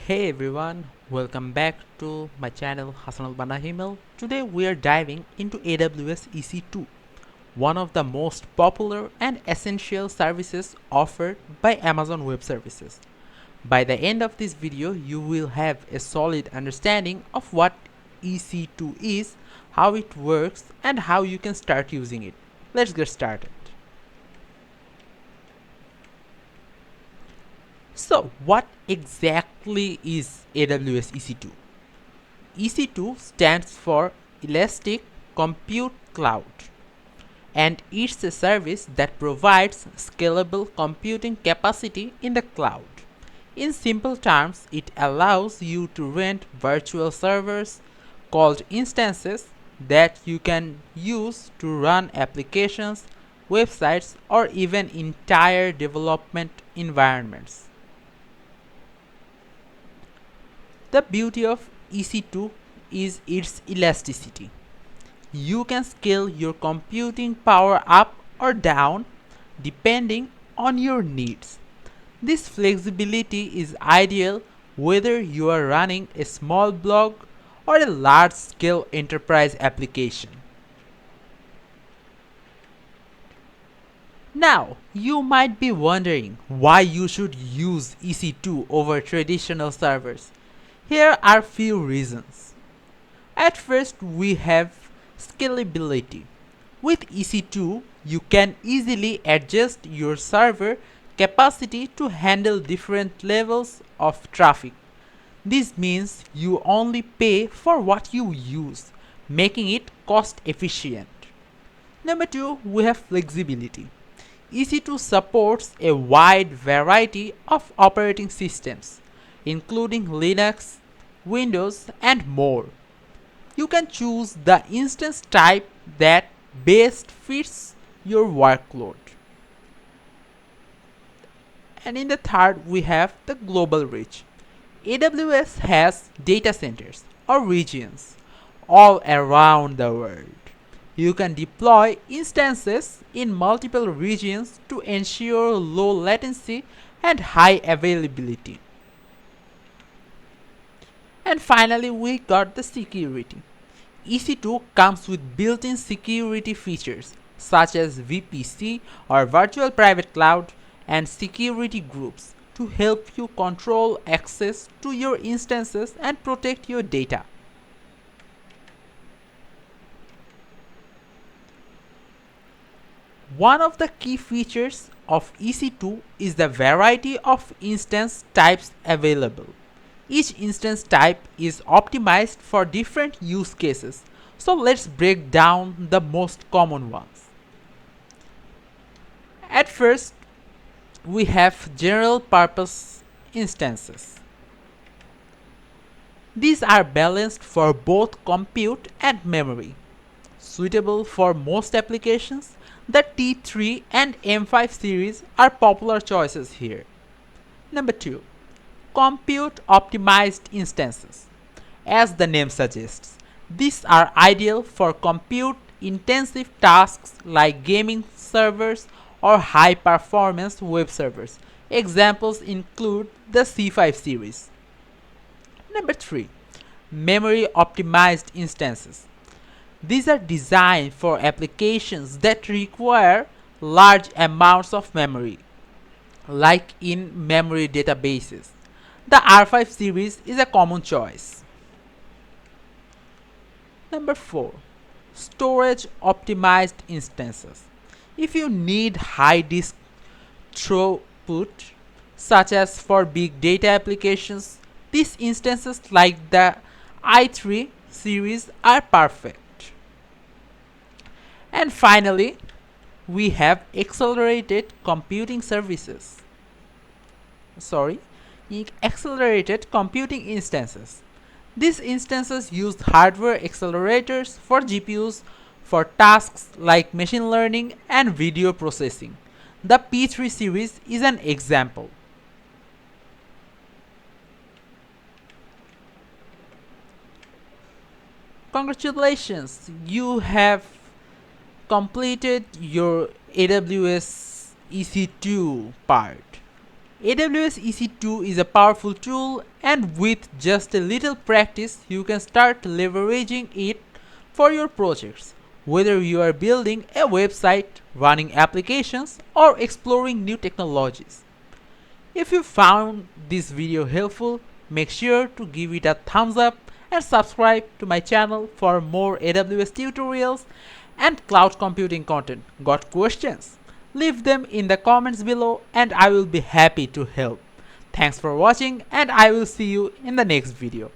Hey everyone, welcome back to my channel Hassanul Banahimel. Today we are diving into AWS EC2, one of the most popular and essential services offered by Amazon Web Services. By the end of this video, you will have a solid understanding of what EC2 is, how it works, and how you can start using it. Let's get started. So, what exactly is AWS EC2? EC2 stands for Elastic Compute Cloud, and it's a service that provides scalable computing capacity in the cloud. In simple terms, it allows you to rent virtual servers called instances that you can use to run applications, websites, or even entire development environments. The beauty of EC2 is its elasticity. You can scale your computing power up or down depending on your needs. This flexibility is ideal whether you are running a small blog or a large-scale enterprise application. Now, you might be wondering why you should use EC2 over traditional servers. Here are few reasons. At first, we have scalability. With EC2, you can easily adjust your server capacity to handle different levels of traffic. This means you only pay for what you use, making it cost efficient. Number 2, we have flexibility. EC2 supports a wide variety of operating systems, including Linux, Windows, and more. You can choose the instance type that best fits your workload. And in the third, we have the global reach. AWS has data centers or regions all around the world. You can deploy instances in multiple regions to ensure low latency and high availability. And finally, we got the security. EC2 comes with built-in security features such as VPC or Virtual Private Cloud and security groups to help you control access to your instances and protect your data. One of the key features of EC2 is the variety of instance types available. Each instance type is optimized for different use cases. So let's break down the most common ones. At first, we have general purpose instances. These are balanced for both compute and memory. Suitable for most applications, the T3 and M5 series are popular choices here. Number 2. Compute optimized instances. As the name suggests, these are ideal for compute intensive tasks like gaming servers or high performance web servers. Examples include the C5 series. Number 3. Memory optimized instances. These are designed for applications that require large amounts of memory, like in memory databases. The R5 series is a common choice. Number 4. Storage optimized instances. If you need high disk throughput, such as for big data applications, these instances like the i3 series are perfect. And finally, we have accelerated computing services. Accelerated computing instances. These instances use hardware accelerators for GPUs for tasks like machine learning and video processing. The P3 series is an example. Congratulations, you have completed your AWS EC2 part. AWS EC2 is a powerful tool, and with just a little practice, you can start leveraging it for your projects. Whether you are building a website, running applications, or exploring new technologies. If you found this video helpful, make sure to give it a thumbs up and subscribe to my channel for more AWS tutorials and cloud computing content. Got questions? Leave them in the comments below and I will be happy to help. Thanks for watching and I will see you in the next video.